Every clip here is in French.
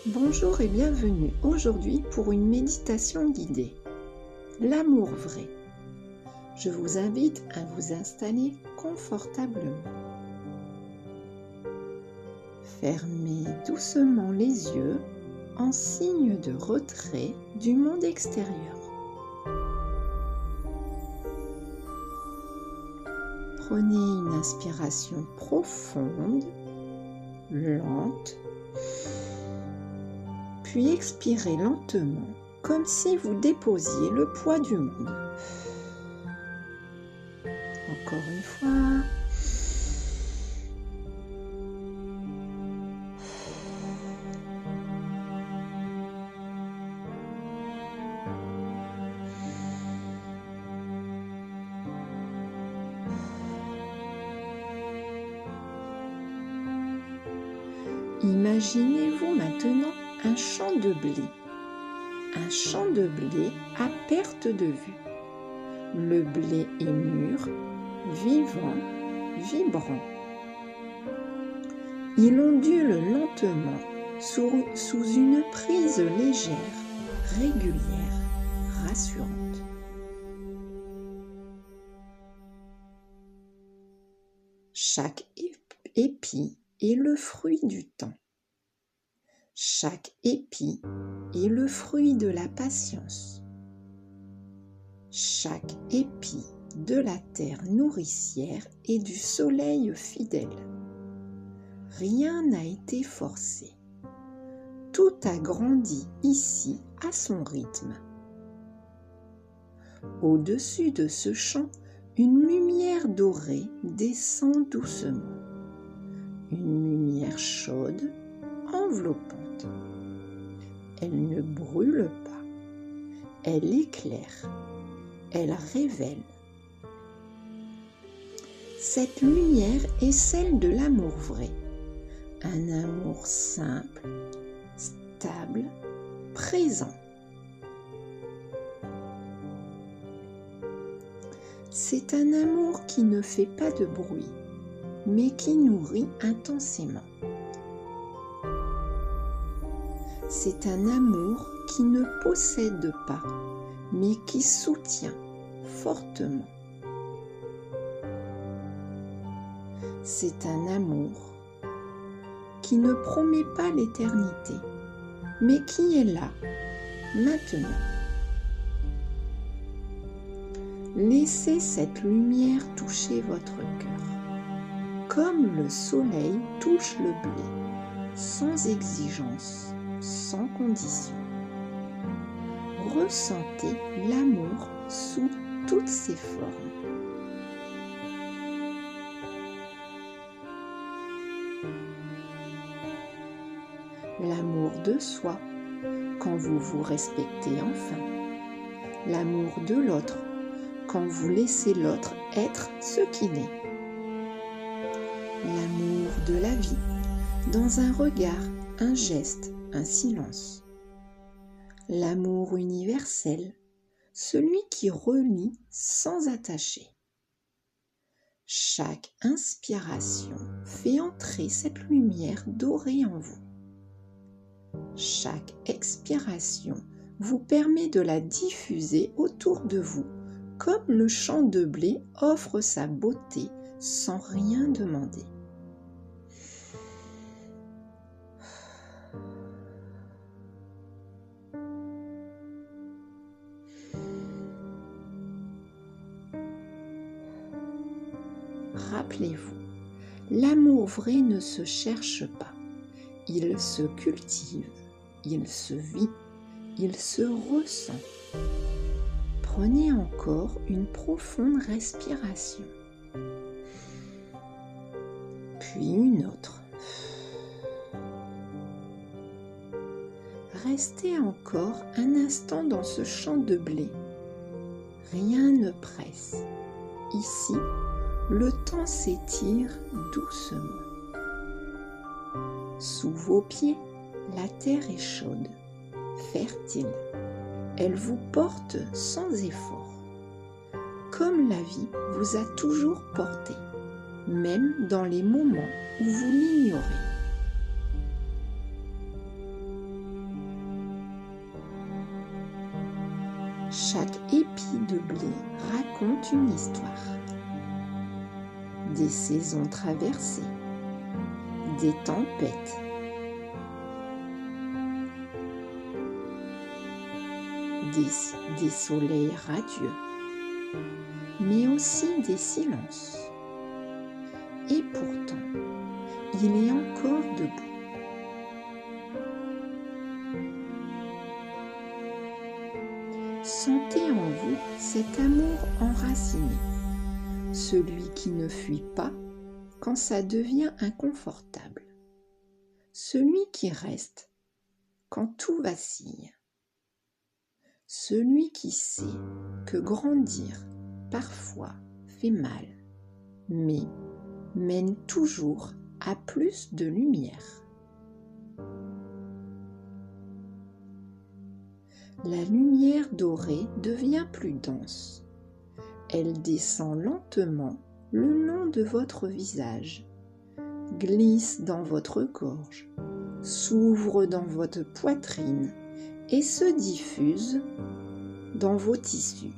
Bonjour et bienvenue aujourd'hui pour une méditation guidée. L'amour vrai. Je vous invite à vous installer confortablement. Fermez doucement les yeux en signe de retrait du monde extérieur. Prenez une inspiration profonde, lente, puis expirez lentement, comme si vous déposiez le poids du monde. Encore une fois. Imaginez-vous maintenant un champ de blé. Un champ de blé à perte de vue. Le blé est mûr, vivant, vibrant. Il ondule lentement sous une prise légère, régulière, rassurante. Chaque épi est le fruit du temps. Chaque épi est le fruit de la patience. Chaque épi de la terre nourricière et du soleil fidèle. Rien n'a été forcé. Tout a grandi ici à son rythme. Au-dessus de ce champ, une lumière dorée descend doucement. Une lumière chaude, enveloppante. Elle ne brûle pas. Elle éclaire. Elle révèle. Cette lumière est celle de l'amour vrai. Un amour simple, stable, présent. C'est un amour qui ne fait pas de bruit, mais qui nourrit intensément. C'est un amour qui ne possède pas, mais qui soutient fortement. C'est un amour qui ne promet pas l'éternité, mais qui est là, maintenant. Laissez cette lumière toucher votre cœur, comme le soleil touche le blé, sans exigence, sans condition. Ressentez l'amour sous toutes ses formes. L'amour de soi, quand vous vous respectez enfin. L'amour de l'autre, quand vous laissez l'autre être ce qu'il est. L'amour de la vie, dans un regard, un geste, un silence. L'amour universel, celui qui relie sans attacher. Chaque inspiration fait entrer cette lumière dorée en vous. Chaque expiration vous permet de la diffuser autour de vous, comme le champ de blé offre sa beauté sans rien demander. Rappelez-vous, l'amour vrai ne se cherche pas, il se cultive, il se vit, il se ressent. Prenez encore une profonde respiration, puis une autre. Restez encore un instant dans ce champ de blé. Rien ne presse. Ici, le temps s'étire doucement. Sous vos pieds, la terre est chaude, fertile. Elle vous porte sans effort, comme la vie vous a toujours porté, même dans les moments où vous l'ignorez. Chaque épi de blé raconte une histoire. Des saisons traversées, des tempêtes, des soleils radieux, mais aussi des silences. Et pourtant, il est encore debout. Sentez en vous cet amour enraciné, celui qui ne fuit pas quand ça devient inconfortable, celui qui reste quand tout vacille, celui qui sait que grandir parfois fait mal, mais mène toujours à plus de lumière. La lumière dorée devient plus dense. Elle descend lentement le long de votre visage, glisse dans votre gorge, s'ouvre dans votre poitrine et se diffuse dans vos tissus.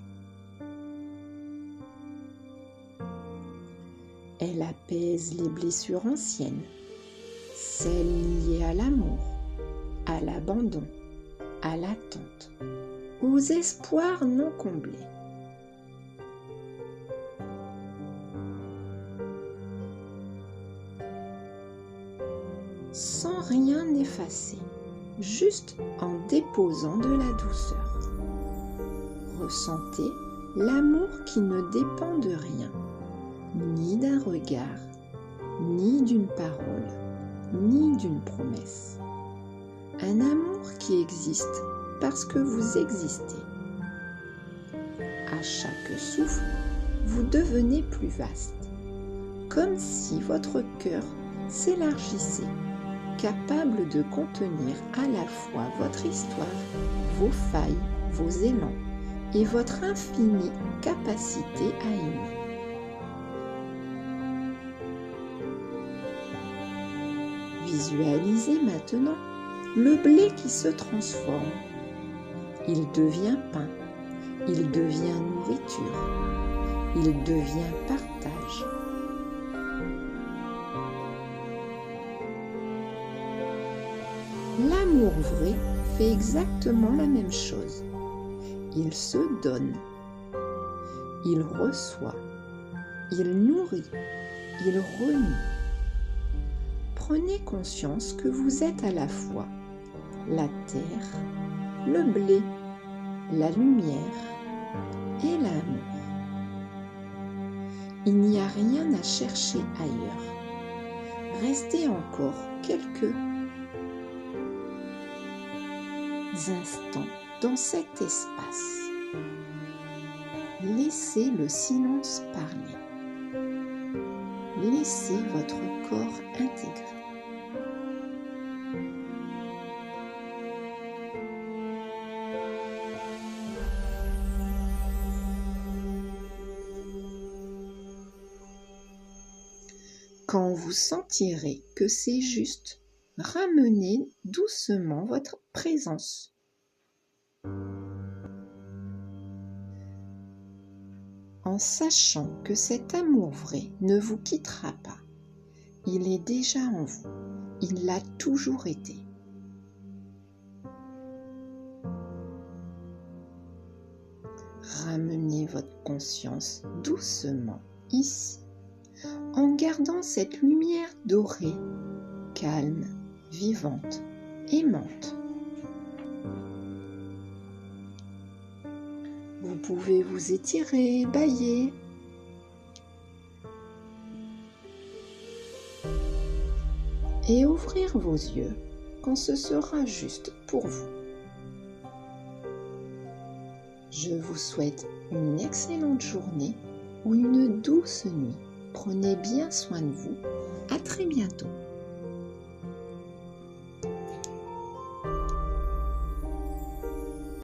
Elle apaise les blessures anciennes, celles liées à l'amour, à l'abandon, à l'attente, aux espoirs non comblés. Sans rien effacer, juste en déposant de la douceur. Ressentez l'amour qui ne dépend de rien, ni d'un regard, ni d'une parole, ni d'une promesse. Un amour qui existe parce que vous existez. À chaque souffle, vous devenez plus vaste, comme si votre cœur s'élargissait, capable de contenir à la fois votre histoire, vos failles, vos élans et votre infinie capacité à aimer. Visualisez maintenant le blé qui se transforme. Il devient pain, il devient nourriture, il devient partage. L'amour vrai fait exactement la même chose. Il se donne, il reçoit, il nourrit, il renie. Prenez conscience que vous êtes à la fois la terre, le blé, la lumière et l'amour. Il n'y a rien à chercher ailleurs. Restez encore quelques instants dans cet espace. Laissez le silence parler. Laissez votre corps intégrer. Quand vous sentirez que c'est juste, ramenez doucement votre présence. En sachant que cet amour vrai ne vous quittera pas. Il est déjà en vous. Il l'a toujours été. Ramenez votre conscience doucement ici, en gardant cette lumière dorée, calme, vivante, aimante. Vous pouvez vous étirer, bâiller. Et ouvrir vos yeux quand ce sera juste pour vous. Je vous souhaite une excellente journée ou une douce nuit. Prenez bien soin de vous. À très bientôt.